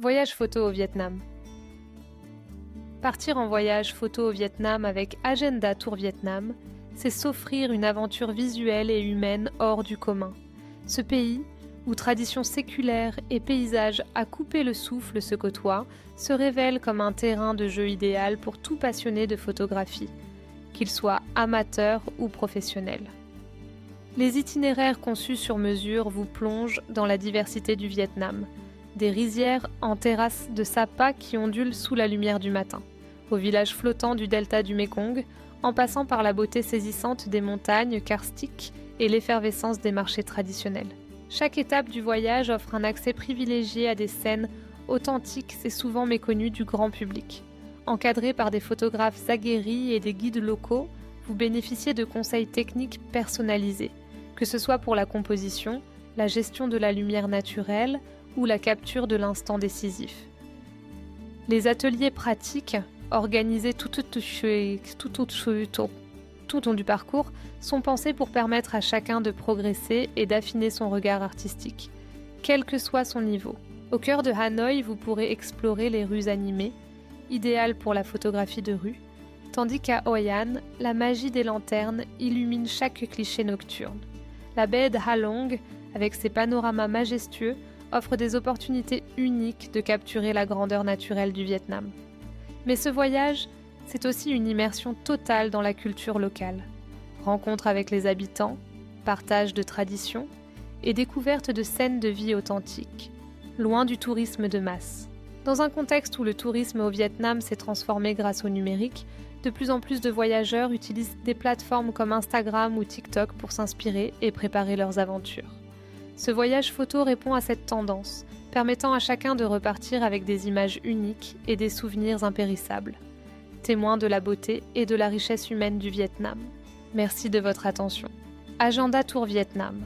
Voyage photo au Vietnam. Partir en voyage photo au Vietnam avec Agenda Tour Vietnam, c'est s'offrir une aventure visuelle et humaine hors du commun. Ce pays, où traditions séculaires et paysages à couper le souffle se côtoient, se révèle comme un terrain de jeu idéal pour tout passionné de photographie, qu'il soit amateur ou professionnel. Les itinéraires conçus sur mesure vous plongent dans la diversité du Vietnam, des rizières en terrasses de sapins qui ondulent sous la lumière du matin, aux villages flottants du delta du Mékong, en passant par la beauté saisissante des montagnes karstiques et l'effervescence des marchés traditionnels. Chaque étape du voyage offre un accès privilégié à des scènes authentiques et souvent méconnues du grand public. Encadrés par des photographes aguerris et des guides locaux, vous bénéficiez de conseils techniques personnalisés, que ce soit pour la composition, la gestion de la lumière naturelle ou la capture de l'instant décisif. Les ateliers pratiques, organisés tout au long du parcours, sont pensés pour permettre à chacun de progresser et d'affiner son regard artistique, quel que soit son niveau. Au cœur de Hanoï, vous pourrez explorer les rues animées, idéales pour la photographie de rue, tandis qu'à Hoi An, la magie des lanternes illumine chaque cliché nocturne. La baie de Ha Long, avec ses panoramas majestueux, offre des opportunités uniques de capturer la grandeur naturelle du Vietnam. Mais ce voyage, c'est aussi une immersion totale dans la culture locale. Rencontre avec les habitants, partage de traditions et découverte de scènes de vie authentiques, loin du tourisme de masse. Dans un contexte où le tourisme au Vietnam s'est transformé grâce au numérique, de plus en plus de voyageurs utilisent des plateformes comme Instagram ou TikTok pour s'inspirer et préparer leurs aventures. Ce voyage photo répond à cette tendance, permettant à chacun de repartir avec des images uniques et des souvenirs impérissables, témoins de la beauté et de la richesse humaine du Vietnam. Merci de votre attention. Agenda Tour Vietnam.